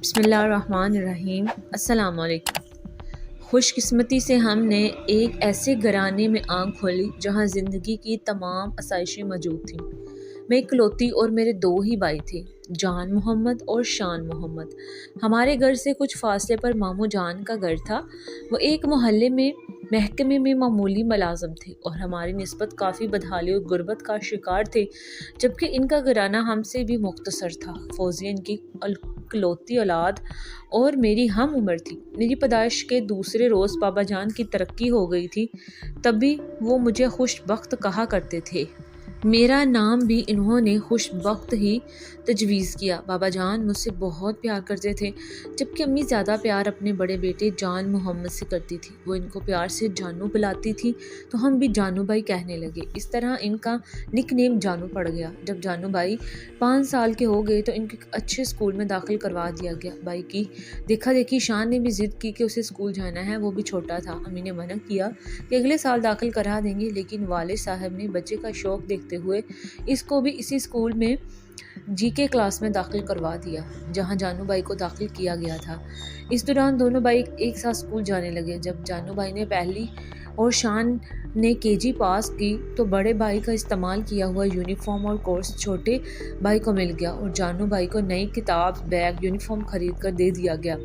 بسم اللہ الرحمن الرحیم۔ السلام علیکم۔ خوش قسمتی سے ہم نے ایک ایسے گھرانے میں آنکھ کھولی جہاں زندگی کی تمام آسائشیں موجود تھیں۔ میں اکلوتی اور میرے دو ہی بھائی تھے، جان محمد اور شان محمد۔ ہمارے گھر سے کچھ فاصلے پر ماموں جان کا گھر تھا۔ وہ ایک محلے میں محکمے میں معمولی ملازم تھے اور ہماری نسبت کافی بدحالی اور غربت کا شکار تھے، جبکہ ان کا گھرانہ ہم سے بھی مختصر تھا۔ فوزیہ ان کی اکلوتی اولاد اور میری ہم عمر تھی۔ میری پیدائش کے دوسرے روز بابا جان کی ترقی ہو گئی تھی، تب بھی وہ مجھے خوش بخت کہا کرتے تھے۔ میرا نام بھی انہوں نے خوش بخت ہی تجویز کیا۔ بابا جان مجھ سے بہت پیار کرتے تھے، جبکہ امی زیادہ پیار اپنے بڑے بیٹے جان محمد سے کرتی تھی۔ وہ ان کو پیار سے جانو بلاتی تھی تو ہم بھی جانو بھائی کہنے لگے۔ اس طرح ان کا نک نیم جانو پڑ گیا۔ جب جانو بھائی 5 سال کے ہو گئے تو ان کو ایک اچھے اسکول میں داخل کروا دیا گیا۔ بھائی کی دیکھا دیکھی شان نے بھی ضد کی کہ اسے اسکول جانا ہے، وہ بھی چھوٹا تھا۔ امی نے منع کیا کہ اگلے سال داخل کرا دیں گے، لیکن والد صاحب نے بچے کا شوق دیکھتے ہوئے اس کو بھی اسی اسکول میں جی کے کلاس میں داخل کروا دیا جہاں جانو بھائی کو داخل کیا گیا تھا۔ اس دوران دونوں بھائی ایک ساتھ اسکول جانے لگے۔ جب جانو بھائی نے پہلی اور شان نے KG پاس کی تو بڑے بھائی کا استعمال کیا ہوا یونیفارم اور کورس چھوٹے بھائی کو مل گیا اور جانو بھائی کو نئی کتاب، بیگ، یونیفارم خرید کر دے دیا گیا۔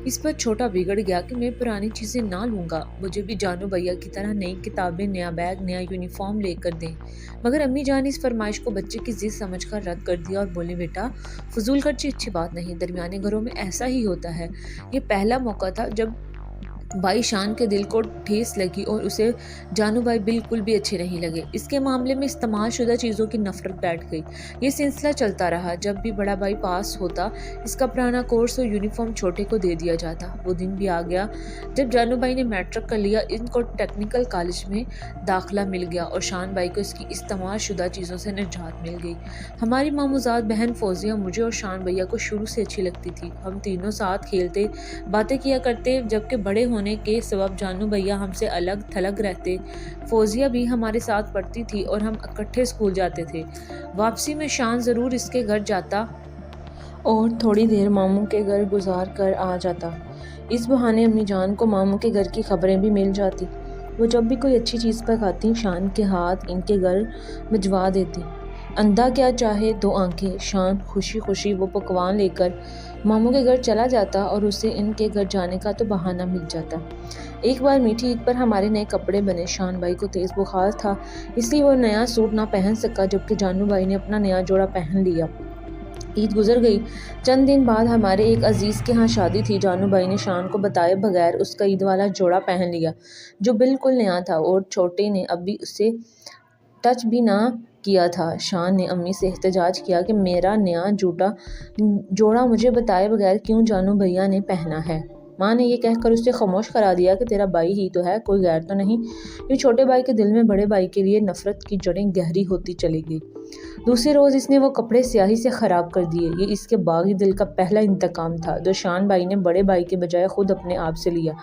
اس پر چھوٹا بگڑ گیا کہ میں پرانی چیزیں نہ لوں گا، مجھے بھی جانو بھیا کی طرح نئی کتابیں، نیا بیگ، نیا یونیفارم لے کر دیں۔ مگر امی جان نے اس فرمائش کو بچے کی ضد سمجھ کر رد کر دیا اور بولے، بیٹا فضول خرچی اچھی بات نہیں، درمیانے گھروں میں ایسا ہی ہوتا ہے۔ یہ پہلا موقع تھا جب بھائی شان کے دل کو ٹھیس لگی اور اسے جانو بھائی بالکل بھی اچھے نہیں لگے۔ اس کے معاملے میں استعمال شدہ چیزوں کی نفرت بیٹھ گئی۔ یہ سلسلہ چلتا رہا۔ جب بھی بڑا بھائی پاس ہوتا، اس کا پرانا کورس اور یونیفارم چھوٹے کو دے دیا جاتا۔ وہ دن بھی آ گیا جب جانو بھائی نے میٹرک کر لیا، ان کو ٹیکنیکل کالج میں داخلہ مل گیا اور شان بھائی کو اس کی استعمال شدہ چیزوں سے نجات مل گئی۔ ہماری ماموزاد بہن فوزیہ مجھے اور شان بھیا کو شروع سے اچھی لگتی تھی۔ ہم تینوں ساتھ کھیلتے، باتیں کیا کرتے، جبکہ بڑے ہونے کے سبب جانو بھیا ہم سے الگ تھلگ رہتے۔ فوزیہ بھی ہمارے ساتھ پڑھتی تھی اور ہم اکٹھے اسکول جاتے تھے۔ واپسی میں شان ضرور اس کے گھر جاتا اور تھوڑی دیر ماموں کے گھر گزار کر آ جاتا۔ اس بہانے امی جان کو ماموں کے گھر کی خبریں بھی مل جاتی۔ وہ جب بھی کوئی اچھی چیز پکاتی، شان کے ہاتھ ان کے گھر بھجوا دیتی۔ اندھا کیا چاہے دو آنکھیں، شان خوشی خوشی وہ پکوان لے کر ماموں کے گھر چلا جاتا اور اسے ان کے گھر جانے کا تو بہانہ مل جاتا۔ ایک بار میٹھی عید پر ہمارے نئے کپڑے بنے۔ شان بھائی کو تیز بخار تھا، اس لیے وہ نیا سوٹ نہ پہن سکا، جبکہ جانو بھائی نے اپنا نیا جوڑا پہن لیا۔ عید گزر گئی۔ چند دن بعد ہمارے ایک عزیز کے ہاں شادی تھی۔ جانو بھائی نے شان کو بتائے بغیر اس کا عید والا جوڑا پہن لیا جو بالکل نیا تھا، اور چھوٹے نے ابھی اسے ٹچ بھی نہ کیا تھا۔ شان نے امی سے احتجاج کیا کہ میرا نیا جوڑا مجھے بتائے بغیر کیوں جانو بھیا نے پہنا ہے۔ ماں نے یہ کہہ کر اسے خاموش کرا دیا کہ تیرا بھائی ہی تو ہے، کوئی غیر تو نہیں۔ یوں چھوٹے بھائی کے دل میں بڑے بھائی کے لیے نفرت کی جڑیں گہری ہوتی چلی گئی۔ دوسرے روز اس نے وہ کپڑے سیاہی سے خراب کر دیے۔ یہ اس کے باغی دل کا پہلا انتقام تھا جو شان بھائی نے بڑے بھائی کے بجائے خود اپنے آپ سے لیا۔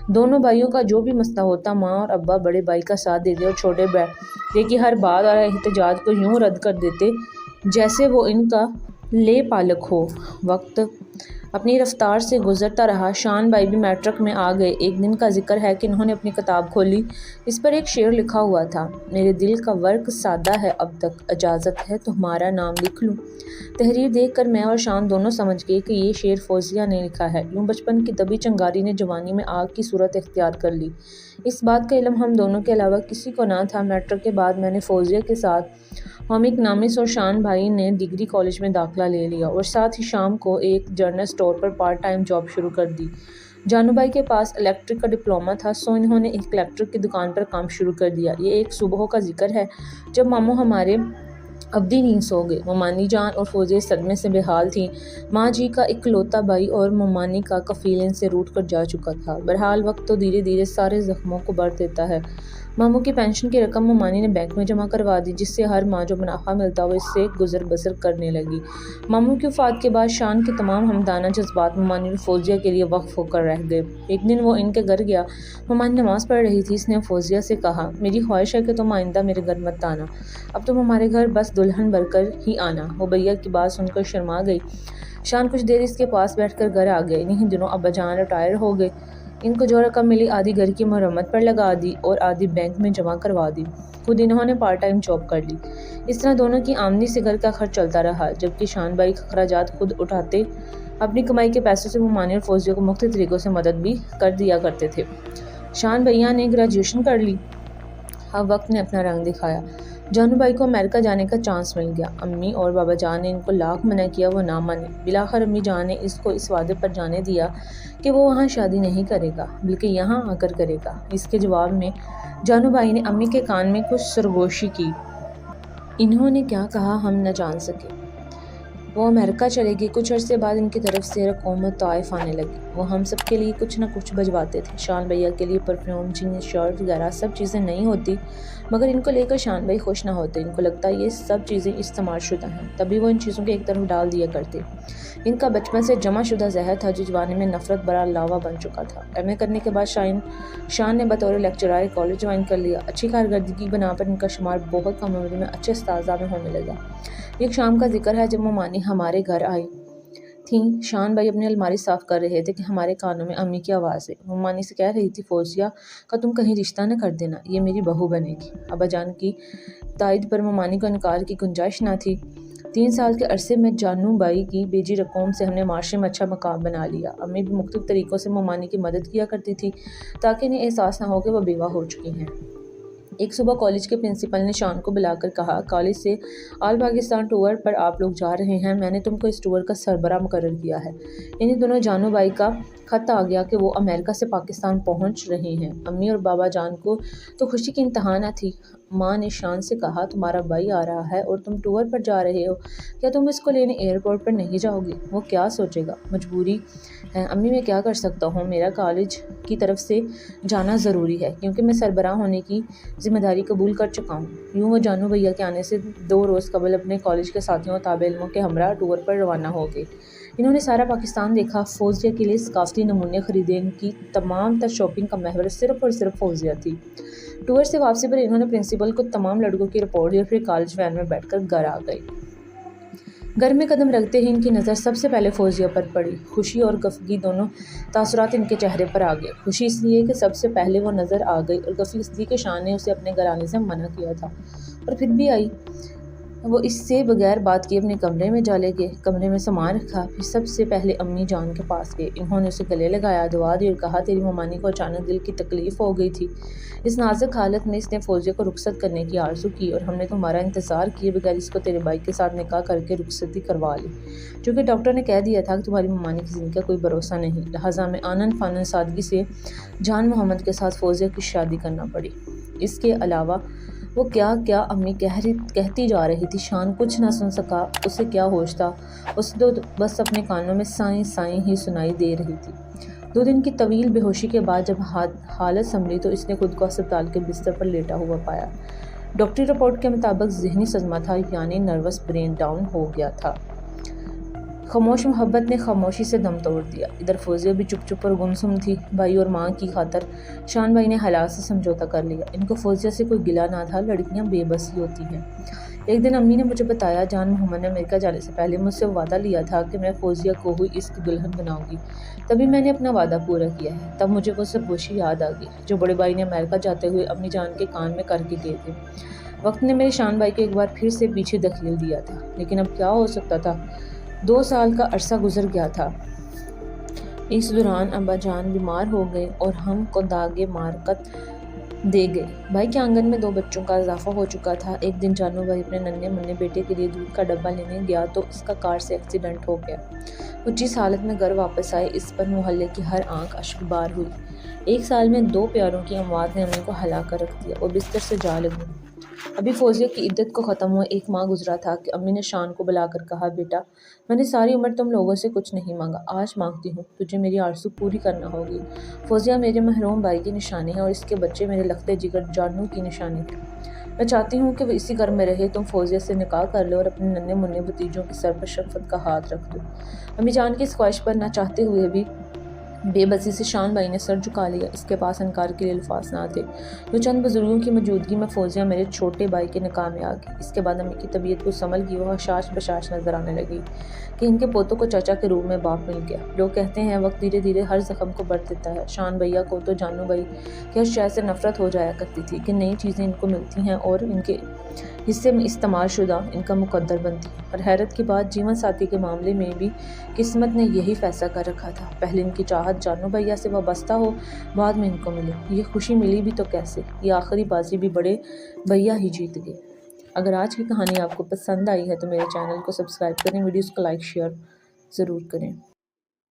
دونوں بھائیوں کا جو بھی مسئلہ ہوتا، ماں اور ابا بڑے بھائی کا ساتھ دیتے اور چھوٹے بھائی کی ہر بات اور احتجاج کو یوں رد کر دیتے جیسے وہ ان کا لے پالک ہو۔ وقت اپنی رفتار سے گزرتا رہا۔ شان بھائی بھی میٹرک میں آ گئے۔ ایک دن کا ذکر ہے کہ انہوں نے اپنی کتاب کھولی۔ اس پر ایک شعر لکھا ہوا تھا، میرے دل کا ورق سادہ ہے اب تک، اجازت ہے تمہارا نام لکھ لوں۔ تحریر دیکھ کر میں اور شان دونوں سمجھ گئے کہ یہ شعر فوزیہ نے لکھا ہے۔ یوں بچپن کی دبی چنگاری نے جوانی میں آگ کی صورت اختیار کر لی۔ اس بات کا علم ہم دونوں کے علاوہ کسی کو نہ تھا۔ میٹرک کے بعد میں نے فوزیہ کے ساتھ ہوم اکنامکس اور شان بھائی نے ڈگری کالج میں داخلہ لے لیا اور ساتھ ہی شام کو ایک جنرل اسٹور پر پارٹ ٹائم جاب شروع کر دی۔ جانو بھائی کے پاس الیکٹرک کا ڈپلومہ تھا، سو انہوں نے ایک الیکٹرک کی دکان پر کام شروع کر دیا۔ یہ ایک صبح کا ذکر ہے جب ماموں ہمارے ابدی نیند سو گئے۔ ممانی جان اور فوزیہ صدمے سے بے حال تھیں۔ ماں جی کا اکلوتا بھائی اور ممانی کا کفیل ان سے روٹھ کر جا چکا تھا۔ بہرحال وقت تو دھیرے دھیرے سارے زخموں کو بھر دیتا ہے۔ ماموں کی پینشن کی رقم ممانی نے بینک میں جمع کروا دی، جس سے ہر ماہ جو منافع ملتا وہ اس سے گزر بسر کرنے لگی۔ ماموں کی وفات کے بعد شان کے تمام ہمدانہ جذبات ممانی اور فوزیہ کے لیے وقف ہو کر رہ گئے۔ ایک دن وہ ان کے گھر گیا۔ ممانی نماز پڑھ رہی تھی۔ اس نے فوزیہ سے کہا، میری خواہش ہے کہ تم آئندہ میرے گھر مت آنا، اب تم ہمارے گھر بس دلہن بن کر ہی آنا۔ وہ بھیا کی بات سن کر شرما گئی۔ شان کچھ دیر اس کے پاس بیٹھ کر گھر آ گئے۔ انہیں دنوں ابا جان ریٹائر ہو گئے۔ ان کو جو رقم ملی آدھی گھر کی مرمت پر لگا دی اور آدھی بینک میں جمع کروا دی۔ خود انہوں نے پارٹ ٹائم جاب کر لی۔ اس طرح دونوں کی آمدنی سے گھر کا خرچ چلتا رہا، جبکہ شان بھائی اخراجات خود اٹھاتے۔ اپنی کمائی کے پیسوں سے ممانی اور فوزیہ کو مختلف طریقوں سے مدد بھی کر دیا کرتے تھے۔ شان بھیا نے گریجویشن کر لی۔ اب وقت نے اپنا رنگ دکھایا۔ جانو بھائی کو امریکہ جانے کا چانس مل گیا۔ امی اور بابا جان نے ان کو لاکھ منع کیا، وہ نہ مانے۔ بالآخر امی جان نے اس کو اس وعدے پر جانے دیا کہ وہ وہاں شادی نہیں کرے گا بلکہ یہاں آ کر کرے گا۔ اس کے جواب میں جانو بھائی نے امی کے کان میں کچھ سرگوشی کی۔ انہوں نے کیا کہا ہم نہ جان سکے۔ وہ امریکہ چلے گئے۔ کچھ عرصے بعد ان کی طرف سے رقوم طائف آنے لگی۔ وہ ہم سب کے لیے کچھ نہ کچھ بھجواتے تھے۔ شان بھیا کے لیے پرفیوم، جینس، شرٹ وغیرہ سب چیزیں نہیں ہوتی، مگر ان کو لے کر شان بھائی خوش نہ ہوتے۔ ان کو لگتا یہ سب چیزیں استعمال شدہ ہیں، تبھی وہ ان چیزوں کو ایک طرف ڈال دیا کرتے۔ ان کا بچپن سے جمع شدہ زہر تھا جو جوانی میں نفرت بھرا لاوا بن چکا تھا۔ ایم اے کرنے کے بعد شان نے بطور لیکچرر کالج جوائن کر لیا۔ اچھی کارکردگی کی بنا پر ان کا شمار بہت کم عمر میں اچھے اساتذہ میں ہونے لگا۔ ایک شام کا ذکر ہے جب ممانی ہمارے گھر آئی تھیں۔ شان بھائی اپنی الماری صاف کر رہے تھے کہ ہمارے کانوں میں امی کی آواز ہے۔ ممانی سے کہہ رہی تھی، فوزیہ کا تم کہیں رشتہ نہ کر دینا، یہ میری بہو بنے گی۔ ابا جان کی تائید پر ممانی کو انکار کی گنجائش نہ تھی۔ 3 سال کے عرصے میں جانو بھائی کی بیجی رقوم سے ہم نے معاشرے میں اچھا مقام بنا لیا۔ امی بھی مختلف طریقوں سے ممانی کی مدد کیا کرتی تھی تاکہ انہیں احساس نہ ہو کہ وہ بیوہ ہو چکی ہیں۔ ایک صبح کالج کے پرنسپل نے شان کو بلا کر کہا، کالج سے آل پاکستان ٹور پر آپ لوگ جا رہے ہیں، میں نے تم کو اس ٹور کا سربراہ مقرر کیا ہے۔ انہیں دونوں جانو بھائی کا خط آ گیا کہ وہ امریکہ سے پاکستان پہنچ رہے ہیں۔ امی اور بابا جان کو تو خوشی کی انتہا نہ تھی۔ ماں نے شان سے کہا، تمہارا بھائی آ رہا ہے اور تم ٹور پر جا رہے ہو، کیا تم اس کو لینے ایئرپورٹ پر نہیں جاؤ گی؟ وہ کیا سوچے گا؟ مجبوری ہے امی، میں کیا کر سکتا ہوں، میرا کالج کی طرف سے جانا ضروری ہے کیونکہ میں سربراہ ہونے کی ذمہ داری قبول کر چکا ہوں۔ یوں وہ جانو بھیا کے آنے سے 2 روز قبل اپنے کالج کے ساتھیوں اور طالب علموں کے ہمراہ ٹور پر روانہ ہو گئے۔ انہوں نے سارا پاکستان دیکھا، فوزیہ کے لیے ثقافتی نمونے خریدے۔ ان کی تمام تر شاپنگ کا محور صرف اور صرف فوزیہ تھی۔ ٹور سے واپسی پر انہوں نے پرنسپل کو تمام لڑکوں کی رپورٹ دی اور پھر کالج وین میں بیٹھ کر گھر آ گئے۔ گھر میں قدم رکھتے ہی ان کی نظر سب سے پہلے فوزیہ پر پڑی۔ خوشی اور خفگی دونوں تاثرات ان کے چہرے پر آ گئے۔ خوشی اس لیے کہ سب سے پہلے وہ نظر آ گئی، اور خفگی اس لیے کہ شان نے اسے اپنے گھر آنے سے منع کیا تھا اور پھر بھی آئی۔ وہ اس سے بغیر بات کیے اپنے کمرے میں چلے گئے، کمرے میں سامان رکھا، پھر سب سے پہلے امی جان کے پاس گئے۔ انہوں نے اسے گلے لگایا، دعا دی اور کہا، تیری ممانی کو اچانک دل کی تکلیف ہو گئی تھی۔ اس نازک حالت میں اس نے فوزیہ کو رخصت کرنے کی آرزو کی اور ہم نے تمہارا انتظار کیے بغیر اس کو تیرے بھائی کے ساتھ نکاح کر کے رخصتی کروا لی، چونکہ ڈاکٹر نے کہہ دیا تھا کہ تمہاری ممانی کی زندگی کا کوئی بھروسہ نہیں، لہٰذا ہمیں آنن فانن سادگی سے جان محمد کے ساتھ فوزیہ کی شادی کرنا پڑی۔ اس کے علاوہ وہ کیا کیا امی کہتی جا رہی تھی، شان کچھ نہ سن سکا۔ اسے کیا ہوش تھا، اسے تو بس اپنے کانوں میں سائیں سائیں ہی سنائی دے رہی تھی۔ 2 دن کی طویل بے ہوشی کے بعد جب حالت سنبھلی تو اس نے خود کو اسپتال کے بستر پر لیٹا ہوا پایا۔ ڈاکٹری رپورٹ کے مطابق ذہنی صدمہ تھا، یعنی نروس برین ڈاؤن ہو گیا تھا۔ خاموش محبت نے خاموشی سے دم توڑ دیا۔ ادھر فوزیہ بھی چپ چپ اور گمسم تھی۔ بھائی اور ماں کی خاطر شان بھائی نے حالات سے سمجھوتا کر لیا۔ ان کو فوزیہ سے کوئی گلہ نہ تھا، لڑکیاں بے بس ہی ہوتی ہیں۔ ایک دن امی نے مجھے بتایا، جان محمد نے امریکہ جانے سے پہلے مجھ سے وعدہ لیا تھا کہ میں فوزیہ کو ہی اس کی دلہن بناؤں گی، تبھی میں نے اپنا وعدہ پورا کیا ہے۔ تب مجھے وہ سرگوشی یاد آ گئی جو بڑے بھائی نے امریکہ جاتے ہوئے امی جان کے کان میں کر کے گئے تھے۔ وقت نے میرے شان بھائی کو ایک بار پھر سے پیچھے دھکیل دیا تھا، لیکن اب کیا ہو سکتا تھا؟ 2 سال کا عرصہ گزر گیا تھا۔ اس دوران ابا جان بیمار ہو گئے اور ہم کو داغے مارکت دے گئے۔ بھائی کے آنگن میں 2 بچوں کا اضافہ ہو چکا تھا۔ ایک دن جانو بھائی اپنے ننھے منھے بیٹے کے لیے دودھ کا ڈبہ لینے گیا تو اس کا کار سے ایکسیڈنٹ ہو گیا۔ وہ جس حالت میں گھر واپس آئے اس پر محلے کی ہر آنکھ اشکبار ہوئی۔ 1 سال میں 2 پیاروں کی اموات نے امی کو ہلا کر رکھ دیا۔ وہ بستر سے جا لگی۔ ابھی فوزیہ کی عدت کو ختم ہوئے 1 ماہ گزرا تھا کہ امی نے شان کو بلا کر کہا، بیٹا میں نے ساری عمر تم لوگوں سے کچھ نہیں مانگا، آج مانگتی ہوں، تجھے میری آرزو پوری کرنا ہوگی۔ فوزیہ میرے محروم بھائی کی نشانی ہے اور اس کے بچے میرے لختے جگر جانو کی نشانی ہے۔ میں چاہتی ہوں کہ وہ اسی گھر میں رہے۔ تم فوزیہ سے نکاح کر لو اور اپنے ننھے منھے بھتیجوں کے سر پر شفقت کا ہاتھ رکھ دو۔ امی جان کی اس خواہش پر نہ چاہتے ہوئے بھی بے بسی سے شان بھائی نے سر جھکا لیا، اس کے پاس انکار کے لیے الفاظ نہ تھے۔ جو چند بزرگوں کی موجودگی میں فوزیہ میرے چھوٹے بھائی کے نکاح میں آ گئی۔ اس کے بعد امی کی طبیعت کچھ سنبھل گئی، وہ حشاش بشاش نظر آنے لگی کہ ان کے پوتوں کو چچا کے روپ میں باپ مل گیا۔ لوگ کہتے ہیں وقت دھیرے دھیرے ہر زخم کو بھر دیتا ہے۔ شان بھیا کو تو جانو بھائی کی ہر شے سے نفرت ہو جایا کرتی تھی کہ نئی چیزیں ان کو ملتی ہیں اور ان کے حصے میں استعمال شدہ ان کا مقدر بنتی ہیں۔ اور حیرت کی بات، جیون ساتھی کے معاملے میں بھی قسمت نے یہی فیصلہ کر رکھا تھا۔ پہلے ان کی چاہت جانو بھیا سے وابستہ ہو، بعد میں ان کو ملے۔ یہ خوشی ملی بھی تو کیسے؟ یہ آخری بازی بھی بڑے بھیا ہی جیت گئے۔ اگر آج کی کہانی آپ کو پسند آئی ہے تو میرے چینل کو سبسکرائب کریں، ویڈیوز کو لائک شیئر ضرور کریں۔